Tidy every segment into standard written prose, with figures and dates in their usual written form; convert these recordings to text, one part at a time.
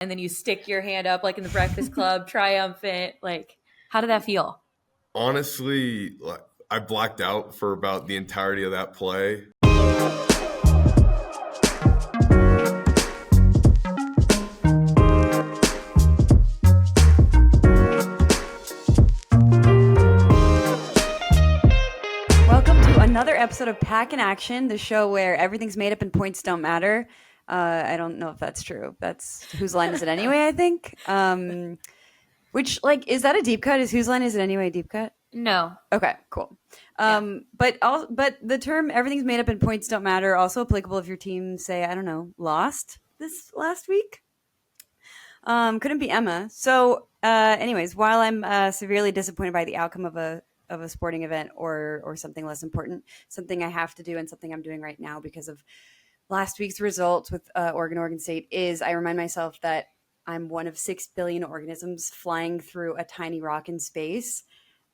and then you stick your hand up like in the Breakfast Club, triumphant. Like, how did that feel? Honestly, I blacked out for about the entirety of that play. Welcome to another episode of Pack in Action, the show where everything's made up and points don't matter. I don't know if that's true. That's Whose Line Is It Anyway, I think. Which, like, is that a deep cut? Is Whose Line Is It Anyway a deep cut? No. Okay, cool. But the term everything's made up and points don't matter also applicable if your team, say, I don't know, lost this last week. Couldn't be Emma. So anyways, while I'm severely disappointed by the outcome of a sporting event or something less important, something I have to do and something I'm doing right now because of last week's results with Oregon State is I remind myself that I'm one of 6 billion organisms flying through a tiny rock in space.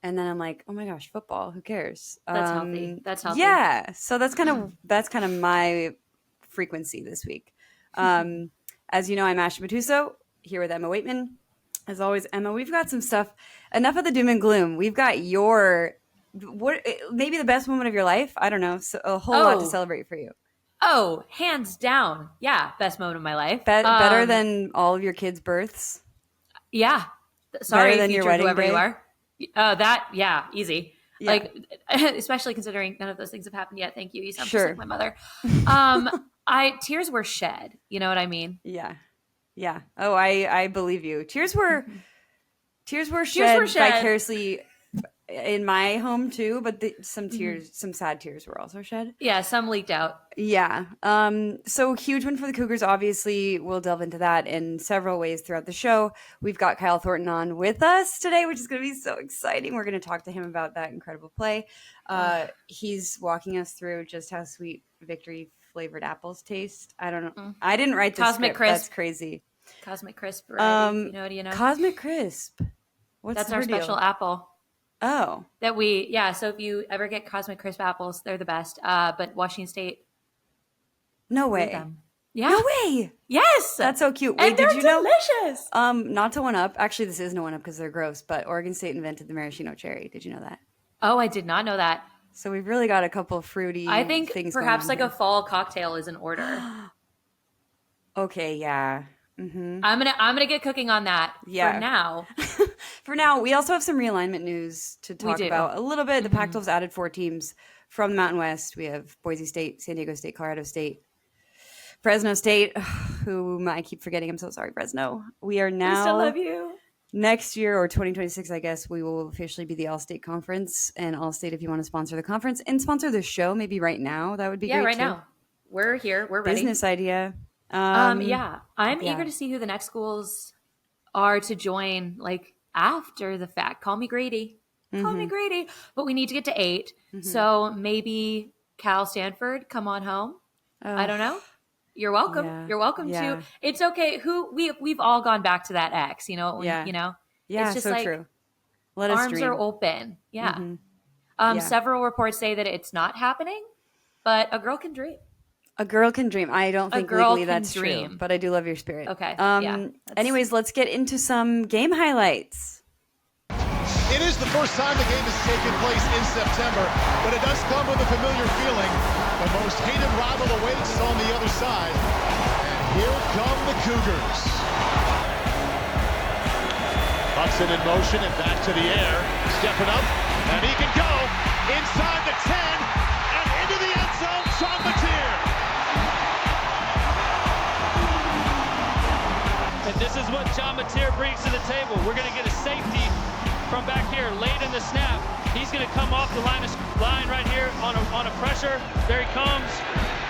And then I'm like, oh my gosh, football, who cares? That's healthy. That's healthy. Yeah. So that's kind of my frequency this week. As you know, I'm Ashtyn Butuso here with Emma Weightman. As always, Emma, we've got some stuff. Enough of the doom and gloom. We've got maybe the best moment of your life. I don't know. So a whole lot to celebrate for you. Oh, hands down. Yeah. Best moment of my life. Better than all of your kids' births. Yeah. Sorry, better than your wedding whoever day. You are. Easy. Yeah. Like, especially considering none of those things have happened yet. Thank you. You sound just like my mother. Tears were shed. You know what I mean? Yeah. Yeah. Oh, I believe you. Tears were shed vicariously in my home too, but some sad tears were also shed. Yeah, some leaked out. Yeah. So huge win for the Cougars. Obviously, we'll delve into that in several ways throughout the show. We've got Kyle Thornton on with us today, which is going to be so exciting. We're going to talk to him about that incredible play. He's walking us through just how sweet victory flavored apples taste. I don't know. I didn't write this Cosmic script. Crisp. That's crazy. Cosmic Crisp variety. Do you know? Cosmic Crisp. That's our special apple. Oh. So if you ever get Cosmic Crisp apples, they're the best. But Washington State. No way. Yeah. No way. Yes. That's so cute. Wait, did you know? Delicious. Not to one up. Actually, this is no one up because they're gross, but Oregon State invented the maraschino cherry. Did you know that? Oh, I did not know that. So we've really got a couple of fruity I think things perhaps going like on a fall cocktail is in order. Okay, yeah. Mm-hmm. I'm gonna get cooking on that for now. For now, we also have some realignment news to talk about a little bit. The Pac-12's added 4 teams from the Mountain West. We have Boise State, San Diego State, Colorado State, Fresno State, whom I keep forgetting. I'm so sorry, Fresno. We are now. I still love you. Next year, or 2026, I guess, we will officially be the All-State Conference. And All-State, if you want to sponsor the conference and sponsor the show, maybe right now, that would be great. Yeah, right too. now. We're here. We're ready. Business idea. I'm eager to see who the next schools are to join, like, after the fact. Call me greedy. Call me greedy. But we need to get to 8. So maybe Cal, Stanford, come on home. I don't know. You're welcome. Yeah. You're welcome to. It's okay. We've all gone back to that X, you know? Yeah. You know? Yeah, it's just so like, true. Let us arms dream. are open. Yeah. Several reports say that it's not happening, but a girl can dream. A girl can dream. I don't think legally that's true, but I do love your spirit. Okay. Anyways, let's get into some game highlights. It is the first time the game has taken place in September, but it does come with a familiar feeling. The most hated rival awaits on the other side. And here come the Cougars. Hudson in motion and back to the air. Stepping up, and he can go inside the 10 and into the end zone. Sean Mateer. And this is what John Mateer brings to the table. We're going to get a safety from back here late in the snap. He's going to come off the line right here on a pressure. There he comes.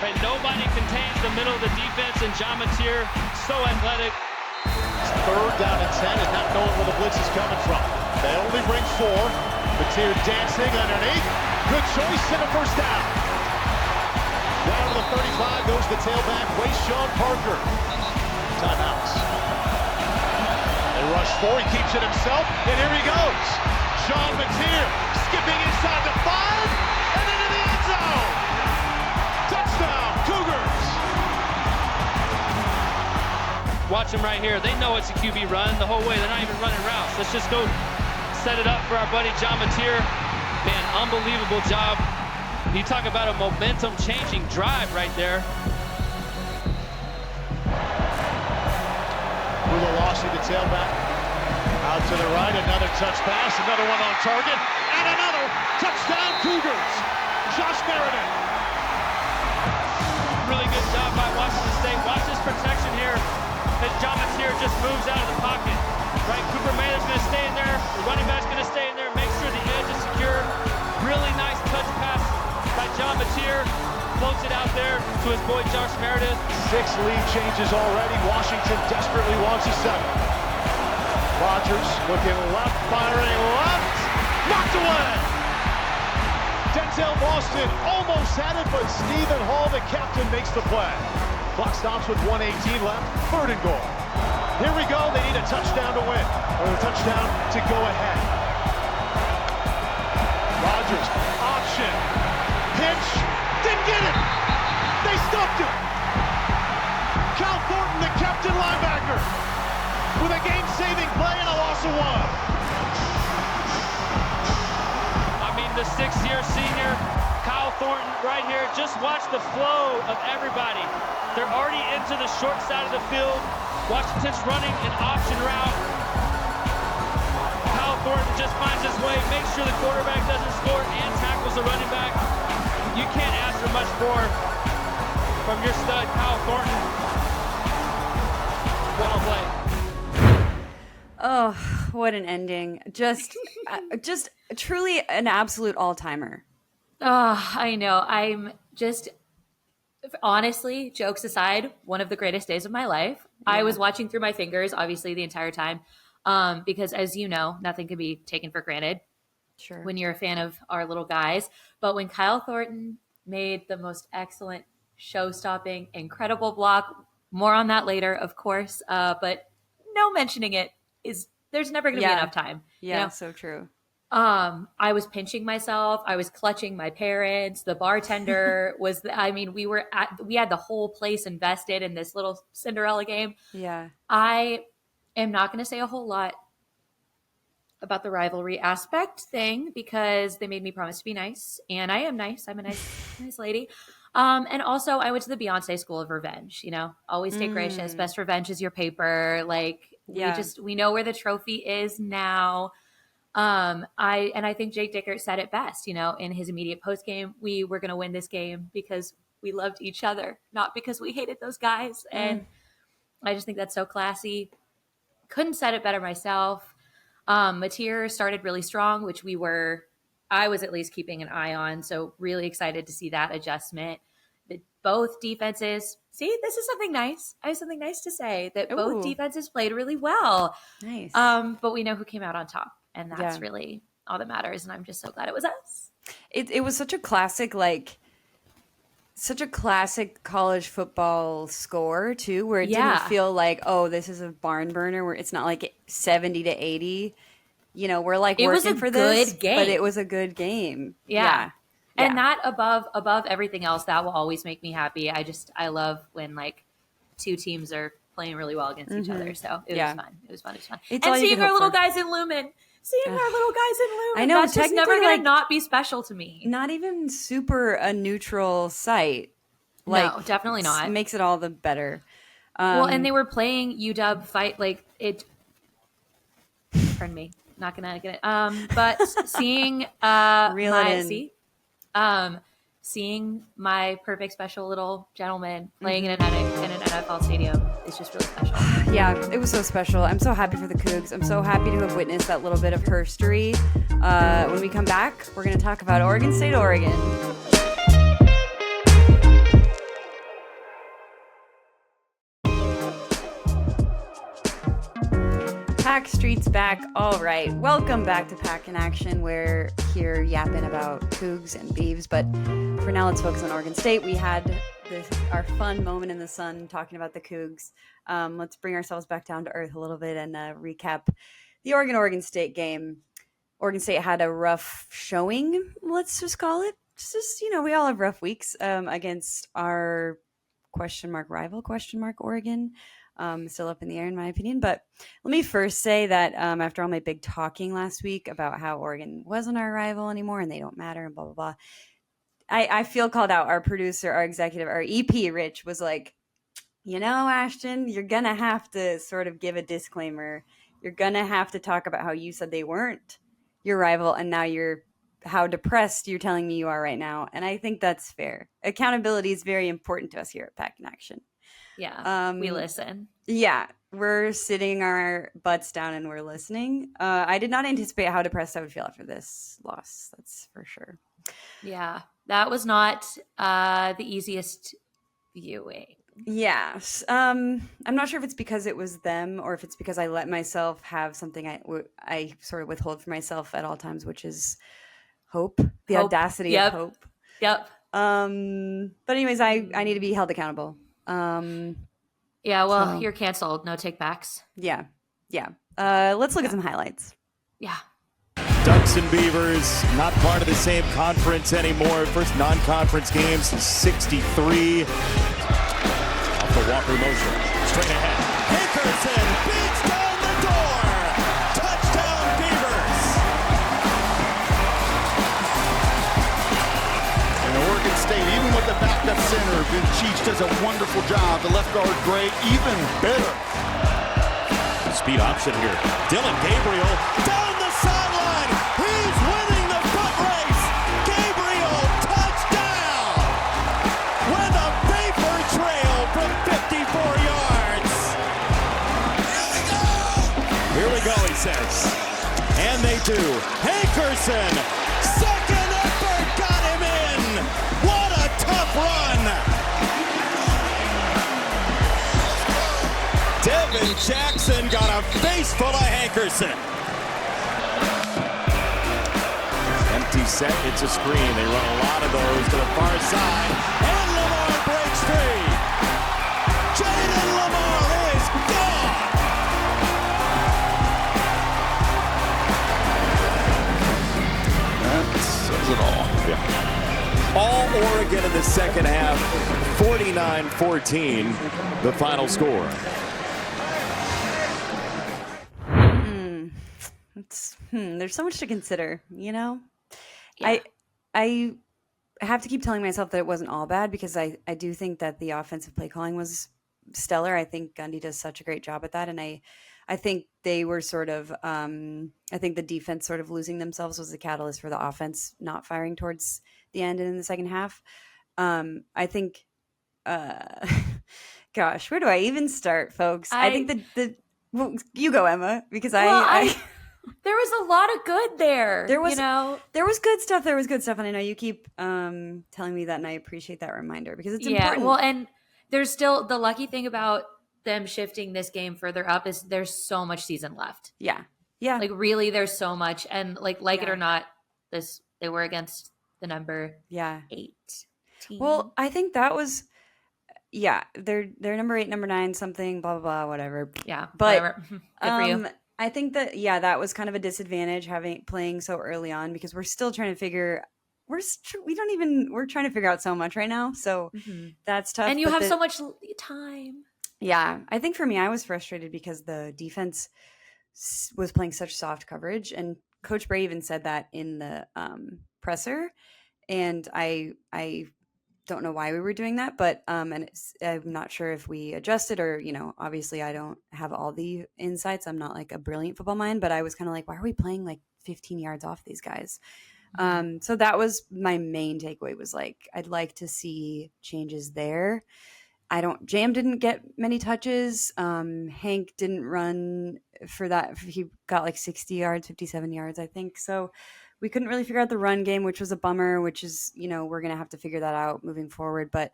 And nobody contains the middle of the defense, and John Mateer, so athletic. It's 3rd down and 10 and not knowing where the blitz is coming from. They only bring 4. Mateer dancing underneath. Good choice and a first down. Down to the 35 goes the tailback, Wayshawn Parker. Timeouts. They rush 4, he keeps it himself, and here he goes. Sean Mateer skipping inside the 5 and into the end zone. Touchdown, Cougars. Watch them right here. They know it's a QB run the whole way. They're not even running routes. Let's just go set it up for our buddy John Mateer. Man, unbelievable job. You talk about a momentum-changing drive right there. Lossy, the tailback. Out to the right, another touch pass, another one on target, and another touchdown Cougars. Josh Meredith. Really good job by Washington State. Watch this protection here as John Mateer just moves out of the pocket. Right, Cooper Maylor's going to stay in there. The running back's going to stay in there. Make sure the edge is secure. Really nice touch pass by John Mateer. Floats it out there to his boy Josh Meredith. 6 lead changes already. Washington desperately wants a 7. Rodgers looking left, firing left. Knocked away. Denzel Boston almost had it, but Stephen Hall, the captain, makes the play. Clock stops with 1:18 left. 3rd and goal. Here we go. They need a touchdown to win, or a touchdown to go ahead. Rodgers, option, pitch, didn't get it. They stuffed him. Cal Thornton, the captain linebacker, with a game-saving play and a loss of 1. I mean, the 6-year senior, Kyle Thornton, right here. Just watch the flow of everybody. They're already into the short side of the field. Washington's running an option route. Kyle Thornton just finds his way, makes sure the quarterback doesn't score, and tackles the running back. You can't ask for much more from your stud, Kyle Thornton. Well played. Oh, what an ending. Just truly an absolute all-timer. Oh, I know. I'm just, honestly, jokes aside, one of the greatest days of my life. Yeah. I was watching through my fingers, obviously, the entire time, because as you know, nothing can be taken for granted. Sure. When you're a fan of our little guys. But when Kyle Thornton made the most excellent, show-stopping, incredible block, more on that later, of course, but no mentioning it is, there's never going to be enough time. Yeah, you know? So true. I was pinching myself. I was clutching my parents. The bartender was, we had the whole place invested in this little Cinderella game. Yeah. I am not going to say a whole lot about the rivalry aspect thing because they made me promise to be nice, and I am nice. I'm a nice lady. And also I went to the Beyonce School of Revenge, always stay gracious. Best revenge is your paper. We know where the trophy is now. I think Jake Dickert said it best, in his immediate post game, we were going to win this game because we loved each other, not because we hated those guys. And I just think that's so classy. Couldn't said it better myself. Mateer started really strong, which I was at least keeping an eye on. So really excited to see that adjustment. Both defenses, see, this is something nice. I have something nice to say, that both defenses played really well. Nice. But we know who came out on top, and that's really all that matters. And I'm just so glad it was us. It was such a classic college football score too, where it didn't feel like, oh, this is a barn burner, where it's not like 70 to 80. We're like working for this, but it was a good game. Yeah. And that above everything else, that will always make me happy. I love when two teams are playing really well against each other. So it was fun. It was fun. And seeing our little guys in Lumen. I know. That's just never going to not be special to me. Not even super a neutral site. No, definitely not. Makes it all the better. And they were playing UW fight pardon me. Not gonna get it. But seeing seeing my perfect special little gentleman playing in an NFL stadium is just really special. Yeah, it was so special. I'm so happy for the Cougs. I'm so happy to have witnessed that little bit of herstory. When we come back, we're going to talk about Oregon State, Oregon. Pack Street's back. All right. Welcome back to Pack in Action. We're here yapping about Cougs and Beavs, but for now, let's focus on Oregon State. We had our fun moment in the sun talking about the Cougs. Let's bring ourselves back down to earth a little bit and recap the Oregon State game. Oregon State had a rough showing, let's just call it. Just we all have rough weeks against our rival, Oregon. Still up in the air, in my opinion. But let me first say that after all my big talking last week about how Oregon wasn't our rival anymore and they don't matter and blah, blah, blah, I feel called out. Our producer, our executive, our EP, Rich, was like, Ashtyn, you're going to have to sort of give a disclaimer. You're going to have to talk about how you said they weren't your rival and now how depressed you're telling me you are right now. And I think that's fair. Accountability is very important to us here at Pack in Action. Yeah, we listen. Yeah, we're sitting our butts down and we're listening. I did not anticipate how depressed I would feel after this loss. That's for sure. Yeah, that was not the easiest viewing. Yes. I'm not sure if it's because it was them or if it's because I let myself have something I sort of withhold for myself at all times, which is hope, the audacity of hope. Yep. But anyways, I need to be held accountable. You're canceled. No take backs. Yeah. Let's look at some highlights. Yeah. Ducks and Beavers not part of the same conference anymore. First non-conference games, 63. Off the Walker motion, straight ahead. Hankerson beats down the door. Touchdown Beavers. And Oregon State, even with the backup center, Cheech does a wonderful job. The left guard great, even better. Speed option here. Dylan Gabriel down the sideline. He's winning the foot race. Gabriel touchdown. With a paper trail from 54 yards. Here we go, he says. And they do. Hankerson, second effort, got him in. What a tough run. Devin Jackson got a face full of Hankerson. Empty set, it's a screen. They run a lot of those to the far side. And Lamar breaks free. Jaden Lamar is gone. That says it all. Yeah. All Oregon in the second half, 49-14, the final score. There's so much to consider, Yeah. I have to keep telling myself that it wasn't all bad because I do think that the offensive play calling was stellar. I think Gundy does such a great job at that. And I think they were sort of, I think the defense sort of losing themselves was the catalyst for the offense not firing towards the end and in the second half. I think, gosh, where do I even start, folks? I think well, you go, Emma, because there was a lot of good there. There was good stuff. There was good stuff. And I know you keep telling me that, and I appreciate that reminder because it's important. Well, and there's still the lucky thing about them shifting this game further up is there's so much season left. Yeah. Like really, there's so much. And like it or not, they were against the number 8 team. Well, I think that was they're number 8, number 9, something, blah, blah, blah, whatever. Yeah. But whatever. Good for you. I think that that was kind of a disadvantage playing so early on because we're still trying to figure we're trying to figure out so much right now. So that's tough. And you have so much time. Yeah. I think for me, I was frustrated because the defense was playing such soft coverage, and Coach Bray even said that in the presser. And I don't know why we were doing that, but I'm not sure if we adjusted or, obviously I don't have all the insights. I'm not like a brilliant football mind, but I was kind of like, why are we playing like 15 yards off these guys? So that was my main takeaway was like, I'd like to see changes there. Jam didn't get many touches. Hank didn't run for that. He got like 60 yards, 57 yards, I think. So we couldn't really figure out the run game, which was a bummer, which is, we're going to have to figure that out moving forward. But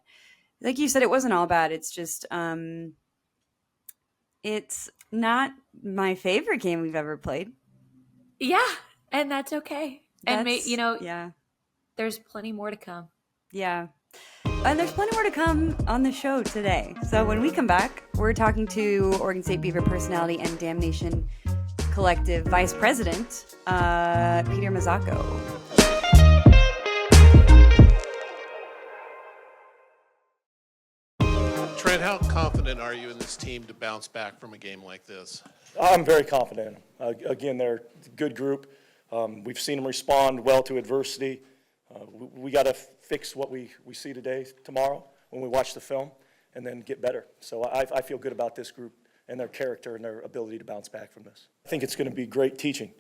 like you said, it wasn't all bad. It's just, it's not my favorite game we've ever played. Yeah. And that's okay. There's plenty more to come. Yeah. And there's plenty more to come on the show today. So when we come back, we're talking to Oregon State Beaver personality and Damnation Collective Vice President, Peter Mazzocco. Trent, how confident are you in this team to bounce back from a game like this? I'm very confident in them. Again, they're a good group. We've seen them respond well to adversity. We got to fix what we see tomorrow when we watch the film, and then get better. So I feel good about this group and their character and their ability to bounce back from this. I think it's going to be great teaching.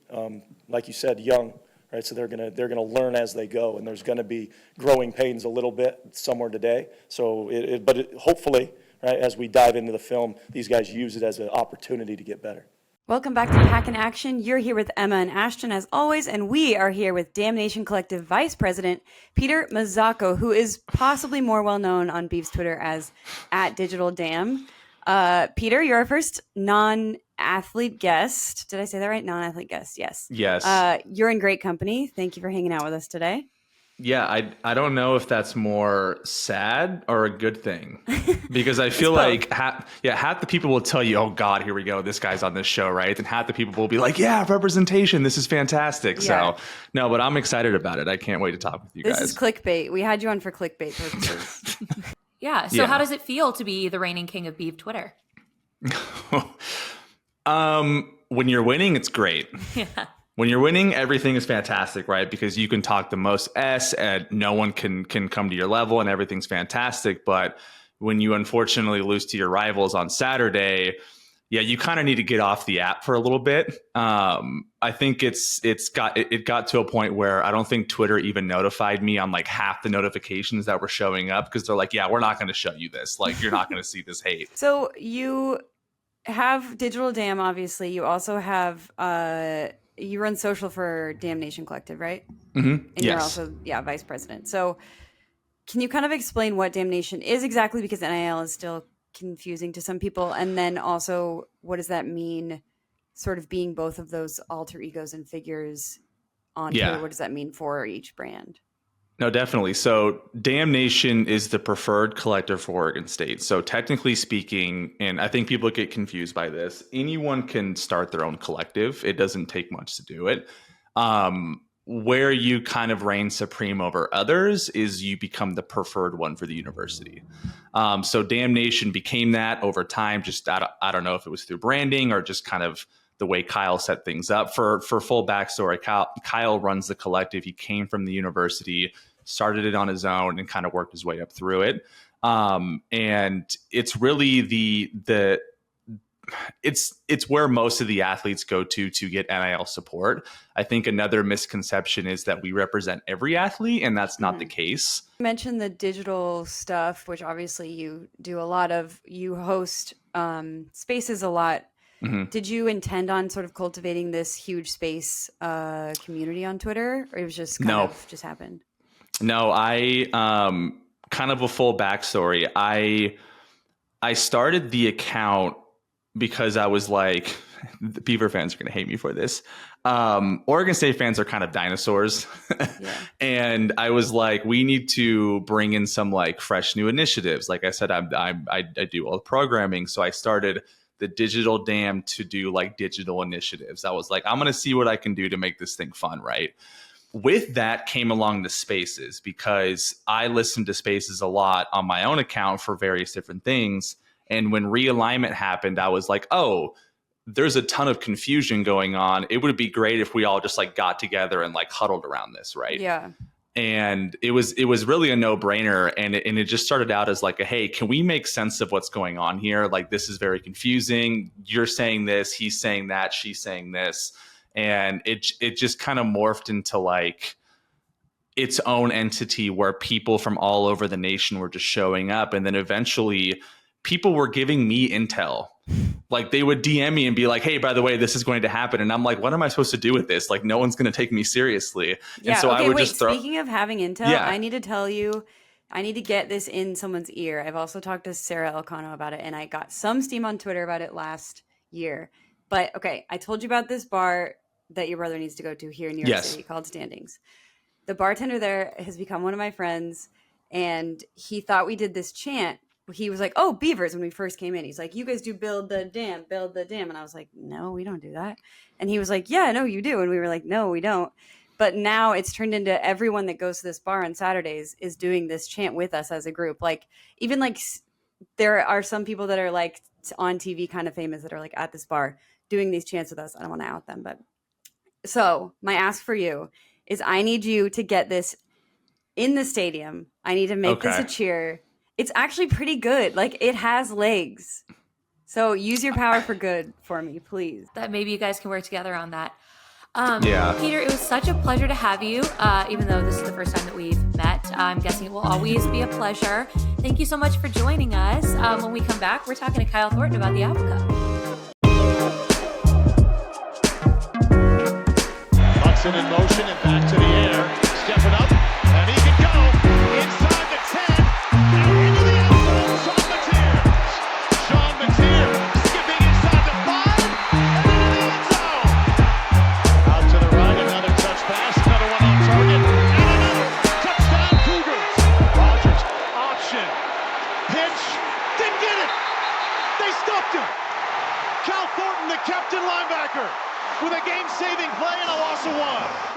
Like you said, young, right? So they're gonna learn as they go, and there's going to be growing pains a little bit somewhere today. So, hopefully, right, as we dive into the film, these guys use it as an opportunity to get better. Welcome back to Pack in Action. You're here with Emma and Ashtyn as always, and we are here with Damnation Collective Vice President Peter Mazzocco, who is possibly more well known on Beavs Twitter as @DigitalDam. Peter, you're our first non-athlete guest. Did I say that right? Non-athlete guest, yes. Yes. You're in great company. Thank you for hanging out with us today. Yeah, I don't know if that's more sad or a good thing, because I feel like half the people will tell you, oh God, here we go, this guy's on this show, right? And half the people will be like, yeah, representation, this is fantastic. Yeah. So no, but I'm excited about it. I can't wait to talk with you guys. This is clickbait. We had you on for clickbait purposes. Yeah. So how does it feel to be the reigning king of Beav Twitter? When you're winning, it's great. Yeah. When you're winning, everything is fantastic, right? Because you can talk the most S and no one can come to your level and everything's fantastic. But when you unfortunately lose to your rivals on Saturday, yeah, you kind of need to get off the app for a little bit. I think it got to a point where I don't think Twitter even notified me on like half the notifications that were showing up, because they're like, yeah, we're not going to show you this. Like, you're not going to see this hate. So you have Digital Dam, obviously. You also have you run social for Damnation Collective, right? Mm-hmm. And yes. You're also vice president. So can you kind of explain what Damnation is exactly, because NIL is still confusing to some people, and then also what does that mean, sort of being both of those alter egos and figures on Twitter? What does that mean for each brand? No, definitely. So Damnation is the preferred collector for Oregon State. So technically speaking, and I think people get confused by this, anyone can start their own collective. It doesn't take much to do it. Where you kind of reign supreme over others is you become the preferred one for the university. So Damnation became that over time. Just I don't know if it was through branding or just kind of the way Kyle set things up. For full backstory, Kyle runs the collective. He came from the university, started it on his own, and kind of worked his way up through it. And it's really it's where most of the athletes go to get NIL support. I think another misconception is that we represent every athlete, and that's not the case. You mentioned the digital stuff, which obviously you do a lot of. You host spaces a lot. Mm-hmm. Did you intend on sort of cultivating this huge space community on Twitter, or it was just kind of just happened? No, I kind of a full backstory. I started the account because I was like, the Beaver fans are going to hate me for this. Oregon State fans are kind of dinosaurs. Yeah. And I was like, we need to bring in some like fresh new initiatives. Like I said, I do all the programming. So I started the Digital Dam to do like digital initiatives. I was like, I'm going to see what I can do to make this thing fun, right? With that came along the spaces, because I listened to spaces a lot on my own account for various different things. And when realignment happened, I was like, oh, there's a ton of confusion going on. It would be great if we all just like got together and like huddled around this, right? Yeah. And it was really a no-brainer. And it just started out as like, hey, can we make sense of what's going on here? Like, this is very confusing. You're saying this, he's saying that, she's saying this. And it just kind of morphed into like its own entity where people from all over the nation were just showing up. And then eventually people were giving me intel. Like, they would DM me and be like, hey, by the way, this is going to happen. And I'm like, what am I supposed to do with this? Like, no one's going to take me seriously. Yeah, and so okay, I would wait, just throw. Speaking of having intel, I need to tell you, I need to get this in someone's ear. I've also talked to Sarah Elcano about it, and I got some steam on Twitter about it last year. But okay, I told you about this bar that your brother needs to go to here in New York City called Standings. The bartender there has become one of my friends, and he thought we did this chant. He was like, oh, Beavers, when we first came in. He's like, you guys do build the dam. And I was like, no, we don't do that. And he was like, yeah, no, you do. And we were like, no, we don't. But now it's turned into everyone that goes to this bar on Saturdays is doing this chant with us as a group. Like, even like there are some people that are like on TV kind of famous that are like at this bar doing these chants with us. I don't want to out them, but so my ask for you is I need you to get this in the stadium. I need to make this a cheer. It's actually pretty good. Like, it has legs. So use your power for good for me, please. That maybe you guys can work together on that. Yeah. Peter, it was such a pleasure to have you, even though this is the first time that we've met. I'm guessing it will always be a pleasure. Thank you so much for joining us. When we come back, we're talking to Kyle Thornton about the Apple Cup. Hudson in motion and back to the air. Stepping up, and he can go inside the 10 and into the end zone. Sean Mateer skipping inside the 5 and into the end zone. Out to the right, another touch pass, another one on target, and another touchdown Cougars. Rogers, option, pitch, didn't get it. They stopped him. Cal Thornton, the captain linebacker, with a game-saving play and a loss of 1.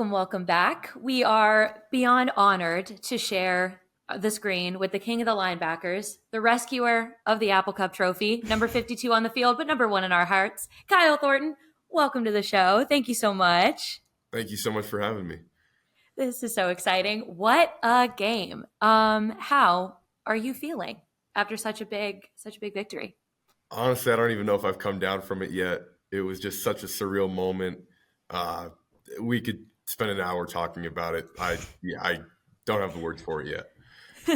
Welcome back. We are beyond honored to share the screen with the king of the linebackers, the rescuer of the Apple Cup trophy, number 52 on the field, but number 1 in our hearts, Kyle Thornton. Welcome to the show. Thank you so much. Thank you so much for having me. This is so exciting. What a game. How are you feeling after such a big victory? Honestly, I don't even know if I've come down from it yet. It was just such a surreal moment. We could spend an hour talking about it. I don't have the words for it yet.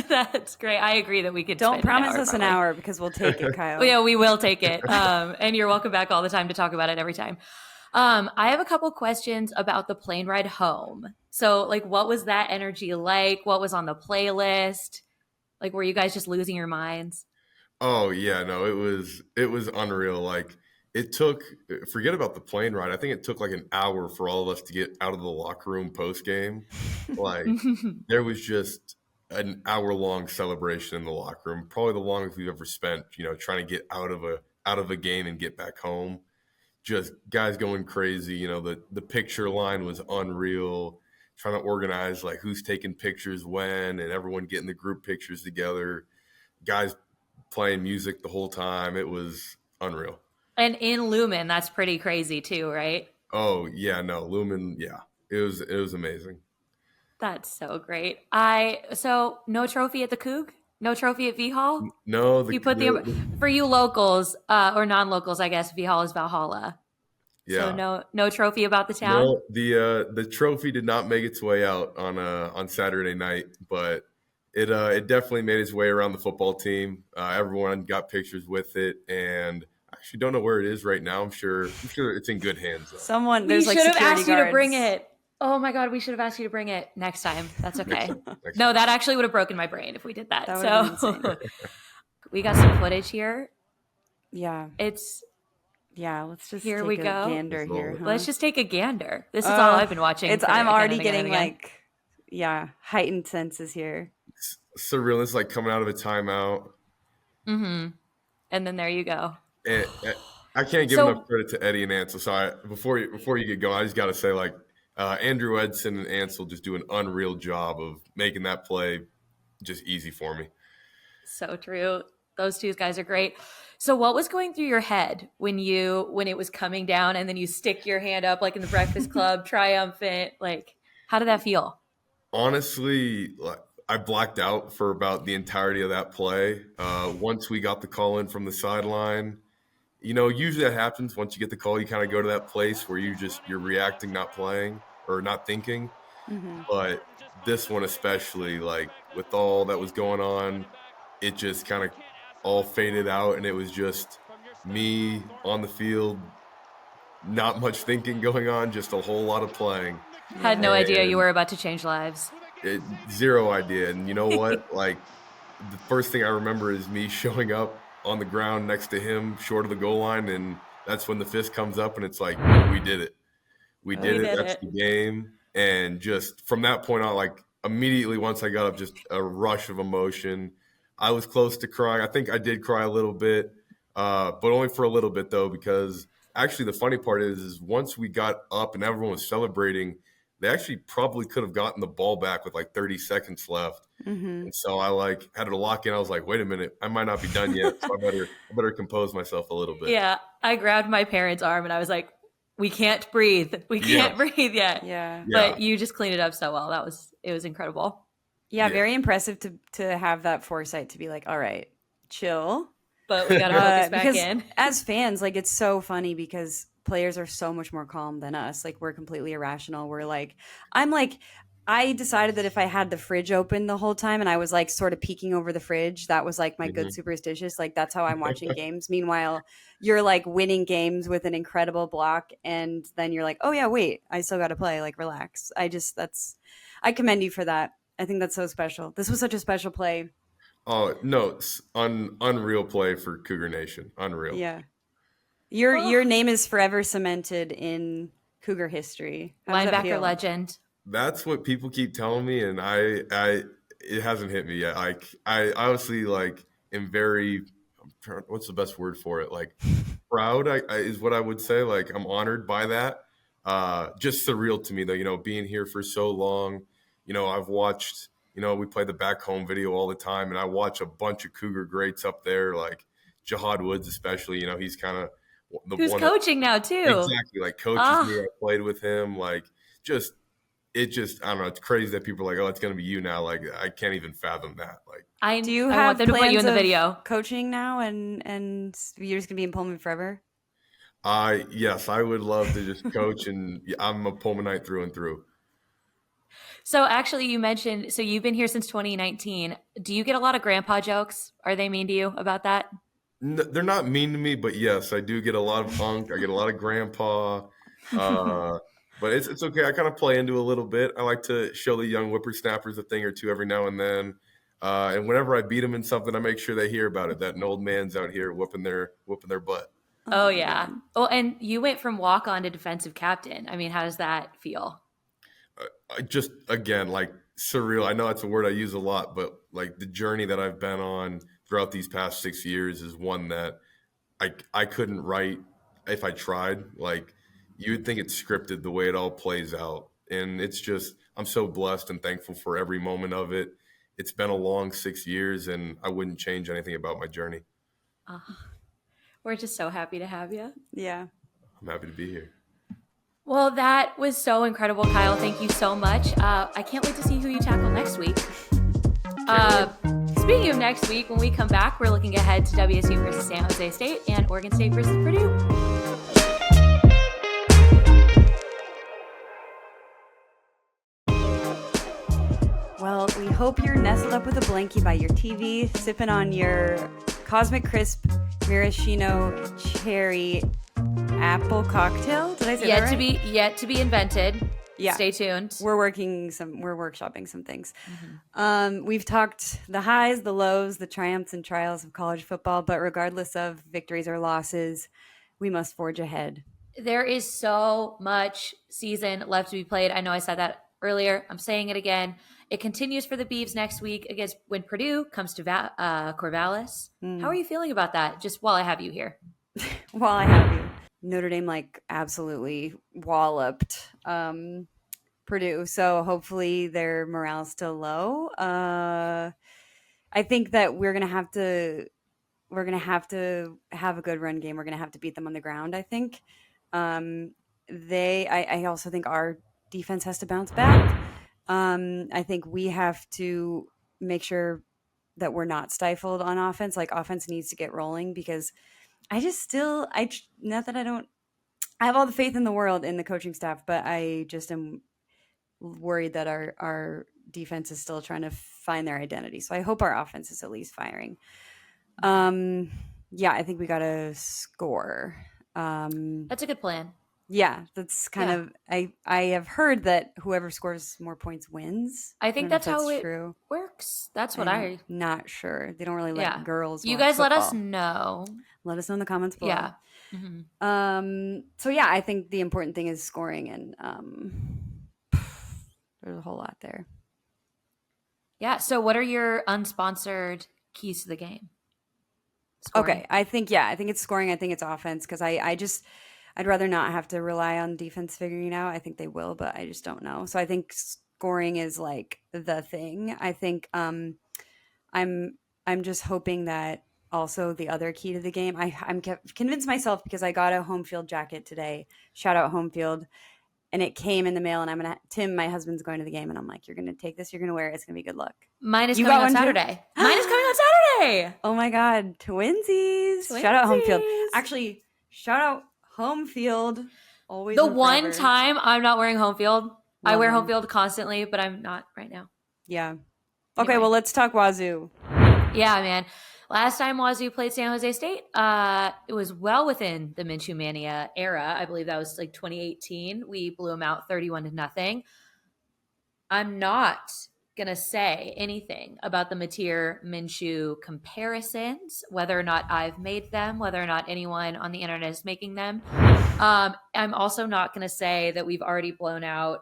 That's great. I agree that we could. Don't promise us an hour because we'll take it, Kyle. Yeah, we will take it. And you're welcome back all the time to talk about it every time. I have a couple questions about the plane ride home. So, like, what was that energy like? What was on the playlist? Like, were you guys just losing your minds? Oh yeah, no, it was unreal. Like, it took, forget about the plane ride. I think it took like an hour for all of us to get out of the locker room post game. Like, there was just an hour-long celebration in the locker room, probably the longest we've ever spent, trying to get out of a game and get back home. Just guys going crazy. The picture line was unreal, trying to organize like who's taking pictures when, and everyone getting the group pictures together, guys playing music the whole time. It was unreal. And in Lumen, that's pretty crazy too, right? Oh yeah, no, Lumen, yeah. It was amazing. That's so great. So no trophy at the Coug? No trophy at V Hall? No, for you locals, or non-locals, I guess V Hall is Valhalla. Yeah. So no trophy about the town? No, the trophy did not make its way out on Saturday night, but it definitely made its way around the football team. Everyone got pictures with it, and I actually don't know where it is right now. I'm sure it's in good hands, though. We should have asked you to bring it. Oh my God, we should have asked you to bring it next time. That's okay. No, that actually would have broken my brain if we did that. So we got some footage here. Yeah. Let's just here take we a go. gander here. Huh? Let's just take a gander. This is all I've been watching. I'm already getting heightened senses here. It's surreal. It's like coming out of a timeout. Mm-hmm. And then there you go. And I can't give enough credit to Eddie and Ansel. So before you get going, I just got to say, like, Andrew Edson and Ansel just do an unreal job of making that play just easy for me. So true. Those two guys are great. So what was going through your head when it was coming down and then you stick your hand up like in the Breakfast Club, triumphant? Like, how did that feel? Honestly, I blacked out for about the entirety of that play. Once we got the call in from the sideline, usually that happens. Once you get the call, you kind of go to that place where you're reacting, not playing or not thinking. Mm-hmm. But this one especially, like, with all that was going on, it just kind of all faded out, and it was just me on the field, not much thinking going on, just a whole lot of playing. Had no idea you were about to change lives. Zero idea. And you know what? Like, the first thing I remember is me showing up on the ground next to him, short of the goal line, and that's when the fist comes up, and it's like, we did it. We did it. That's the game. And just from that point on, like, immediately once I got up, just a rush of emotion. I was close to crying. I think I did cry a little bit, but only for a little bit, though, because actually the funny part is once we got up and everyone was celebrating, they actually probably could have gotten the ball back with like 30 seconds left. And so I had to lock in. I was like, wait a minute, I might not be done yet. So I better compose myself a little bit. Yeah. I grabbed my parents' arm and I was like, we can't breathe. We can't breathe yet. Yeah. But you just cleaned it up so well. It was incredible. Yeah, very impressive to have that foresight to be like, all right, chill. But we got to focus back in. As fans, like, it's so funny because players are so much more calm than us. Like, we're completely irrational. We're like, I decided that if I had the fridge open the whole time and I was like sort of peeking over the fridge, that was like my good superstitious. Like, that's how I'm watching games. Meanwhile, you're like winning games with an incredible block. And then you're like, oh yeah, wait, I still got to play. Like, relax. I commend you for that. I think that's so special. This was such a special play. Oh, no, it's unreal play for Cougar Nation. Unreal. Yeah. Your name is forever cemented in Cougar history. Linebacker legend. That's what people keep telling me, and it hasn't hit me yet. Like, I obviously am very, what's the best word for it? Like, proud is what I would say. Like, I'm honored by that. Just surreal to me though, being here for so long. I've watched, we play the back home video all the time, and I watch a bunch of Cougar greats up there, like Jihad Woods especially. He's kind of who's coaching now too. Exactly, like coaches me. I played with him. Like, I don't know. It's crazy that people are like, oh, it's going to be you now. Like, I can't even fathom that. Like, I want them to put you in the video coaching now, and you're just going to be in Pullman forever. Yes, I would love to just coach, and I'm a Pullmanite through and through. So actually, you mentioned, so you've been here since 2019. Do you get a lot of grandpa jokes? Are they mean to you about that? No, they're not mean to me, but yes, I do get a lot of unk. I get a lot of grandpa. But it's okay. I kind of play into a little bit. I like to show the young whippersnappers a thing or two every now and then. And whenever I beat them in something, I make sure they hear about it. That an old man's out here whooping their butt. Oh yeah. Well, and you went from walk-on to defensive captain. I mean, how does that feel? Just again, like, surreal. I know that's a word I use a lot, but like the journey that I've been on throughout these past 6 years is one that I couldn't write if I tried. Like, you would think it's scripted the way it all plays out. And it's just, I'm so blessed and thankful for every moment of it. It's been a long 6 years, and I wouldn't change anything about my journey. We're just so happy to have you. Yeah. I'm happy to be here. Well, that was so incredible, Kyle. Thank you so much. I can't wait to see who you tackle next week. Speaking of next week, when we come back, we're looking ahead to WSU versus San Jose State and Oregon State versus Purdue. Well, we hope you're nestled up with a blankie by your TV, sipping on your Cosmic Crisp Maraschino Cherry Apple Cocktail. Did I say that right? Yet to be invented. Yeah. Stay tuned. We're workshopping some things. We've talked the highs, the lows, the triumphs and trials of college football, but regardless of victories or losses, we must forge ahead. There is so much season left to be played. I know I said that earlier. I'm saying it again. It continues for the Beavs next week against when Purdue comes to Corvallis. How are you feeling about that? Just while I have you here. While I have you. Notre Dame absolutely walloped Purdue, so hopefully their morale's still low. I think that we're gonna have to have a good run game. We're gonna have to beat them on the ground. I think. I also think our defense has to bounce back. I think we have to make sure that we're not stifled on offense. Like, offense needs to get rolling, because I have all the faith in the world in the coaching staff, but I just am worried that our defense is still trying to find their identity. So I hope our offense is at least firing. Yeah, I think we got to score. That's a good plan. Yeah, that's kind of, I have heard that whoever scores more points wins. I think that's how it true. works. That's what I'm not sure. They don't really let girls You watch guys football. Let us know. Let us know in the comments below. Yeah. So yeah, I think the important thing is scoring, and there's a whole lot there. Yeah. So what are your unsponsored keys to the game? Scoring. Okay. I think it's scoring. I think it's offense, because I'd rather not have to rely on defense figuring it out. I think they will, but I just don't know. So I think scoring is like the thing. I think I'm just hoping that also the other key to the game. I'm convinced myself because I got a home field jacket today. Shout out home field. And it came in the mail, and Tim, my husband's going to the game, and I'm like, you're going to take this, you're going to wear it, it's going to be good luck. Mine is coming on Saturday. Mine is coming on Saturday. Oh my God, twinsies. Shout out home field. Actually, shout out home field. Always. The one time I'm not wearing home field. I wear home field constantly, but I'm not right now. Yeah. Okay, well, let's talk Wazoo. Yeah, man. Last time Wazoo played San Jose State, it was well within the Minshew Mania era. I believe that was like 2018. We blew them out 31-0. I'm not going to say anything about the Mateer Minshew comparisons, whether or not I've made them, whether or not anyone on the internet is making them. I'm also not going to say that we've already blown out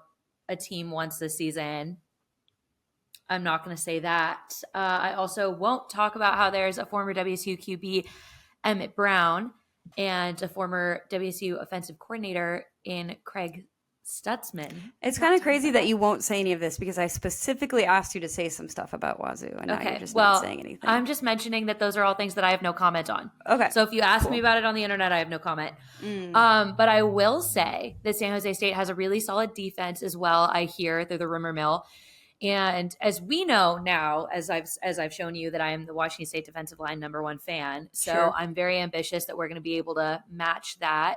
a team once this season. I'm not going to say that. I also won't talk about how there's a former WSU QB, Emmett Brown, and a former WSU offensive coordinator in Craig Stutzman. It's kind of crazy that you won't say any of this because I specifically asked you to say some stuff about Wazoo, and now you're just not saying anything. I'm just mentioning that those are all things that I have no comment on. Okay. So if you ask me about it on the internet, I have no comment. But I will say that San Jose State has a really solid defense as well, I hear, through the rumor mill. And as we know now, as I've shown you, that I am the Washington State defensive line #1 fan. So I'm very ambitious that we're going to be able to match that.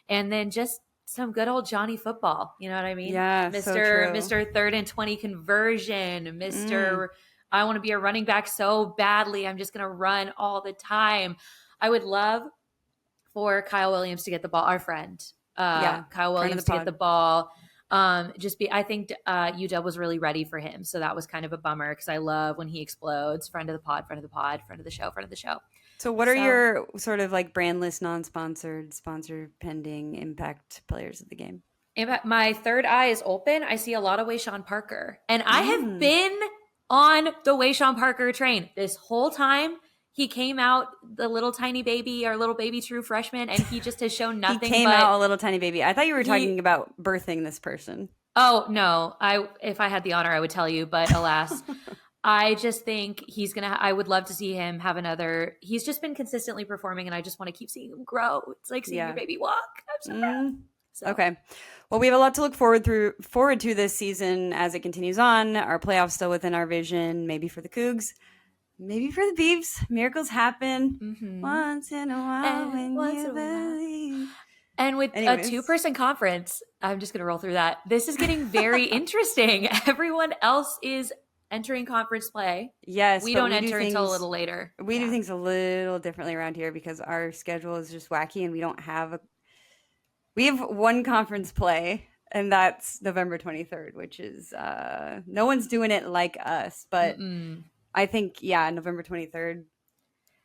And then just some good old Johnny football. You know what I mean? Yeah, Mr. 3rd and 20 conversion. Mr. I want to be a running back so badly. I'm just going to run all the time. I would love for Kyle Williams to get the ball. Our friend, Kyle Williams to get the ball. I think UW was really ready for him. So that was kind of a bummer because I love when he explodes. Friend of the pod, friend of the pod, friend of the show, friend of the show. So what are your sort of like brandless, non-sponsored, sponsor pending impact players of the game? My third eye is open. I see a lot of Wayshawn Parker. And I have been on the Wayshawn Parker train this whole time. He came out the little tiny baby, or little baby true freshman, and he just has shown nothing. He came out a little tiny baby. I thought you were talking about birthing this person. Oh, no. If I had the honor, I would tell you, but alas. I just think I would love to see him have another. He's just been consistently performing, and I just want to keep seeing him grow. It's like seeing your baby walk. I'm so proud. So. Okay. Well, we have a lot to look forward to this season as it continues on. Our playoffs still within our vision, maybe for the Cougs. Maybe for the Beavs. Miracles happen once in a while when you believe. And with a 2-person conference, I'm just going to roll through that. This is getting very interesting. Everyone else is entering conference play. Yes. We don't enter until a little later. We do things a little differently around here because our schedule is just wacky and we don't have we have one conference play, and that's November 23rd, which is no one's doing it like us, but I think, November 23rd.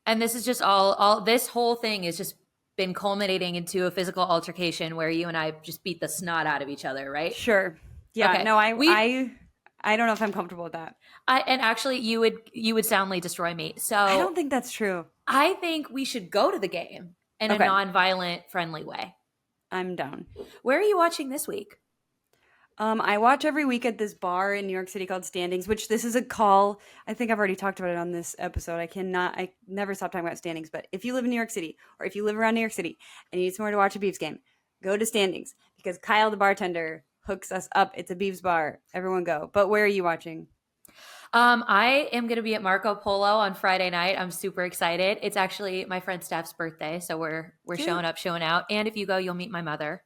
And this is just all this whole thing has just been culminating into a physical altercation where you and I just beat the snot out of each other, right? Sure. Yeah. Okay. No, I don't know if I'm comfortable with that. And actually, you would soundly destroy me. So I don't think that's true. I think we should go to the game in a non-violent, friendly way. I'm down. Where are you watching this week? I watch every week at this bar in New York City called Standings, which this is a call. I think I've already talked about it on this episode. I never stop talking about Standings, but if you live in New York City or if you live around New York City and you need somewhere to watch a Beavs game, go to Standings because Kyle, the bartender, hooks us up. It's a Beavs bar. Everyone go. But where are you watching? I am going to be at Marco Polo on Friday night. I'm super excited. It's actually my friend Steph's birthday, so we're showing up, showing out. And if you go, you'll meet my mother.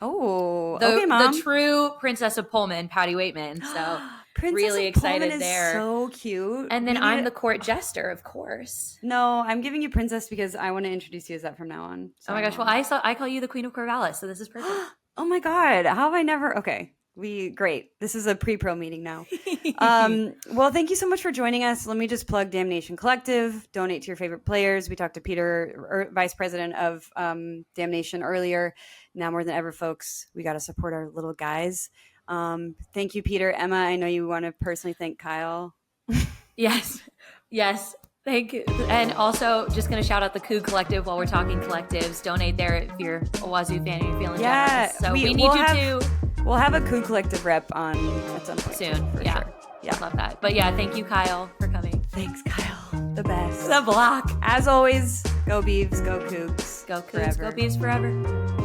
Oh, okay, Mom. The true Princess of Pullman, Patty Weightman. So Princess really of Pullman excited is there. So cute. And then I'm the court jester, of course. No, I'm giving you Princess because I want to introduce you as that from now on. So oh my gosh. Well, I call you the Queen of Corvallis, so this is perfect. Oh my God. How have I never? Okay. Great. This is a pre-pro meeting now. Well, thank you so much for joining us. Let me just plug Damnation Collective. Donate to your favorite players. We talked to Peter, Vice President of Damnation earlier. Now more than ever, folks, we got to support our little guys. Thank you, Peter. Emma, I know you want to personally thank Kyle. Yes. Thank you. And also, just going to shout out the Coug Collective while we're talking collectives. Donate there if you're a Wazoo fan and you're feeling generous. So we need you to. We'll have a Coug Collective rep on at some point. Soon. For yeah. sure. Yeah. Love that. But yeah, thank you, Kyle, for coming. Thanks, Kyle. The best. The block. As always, go Beavs, go Cougs. Go Cougs, forever. go Beavs forever.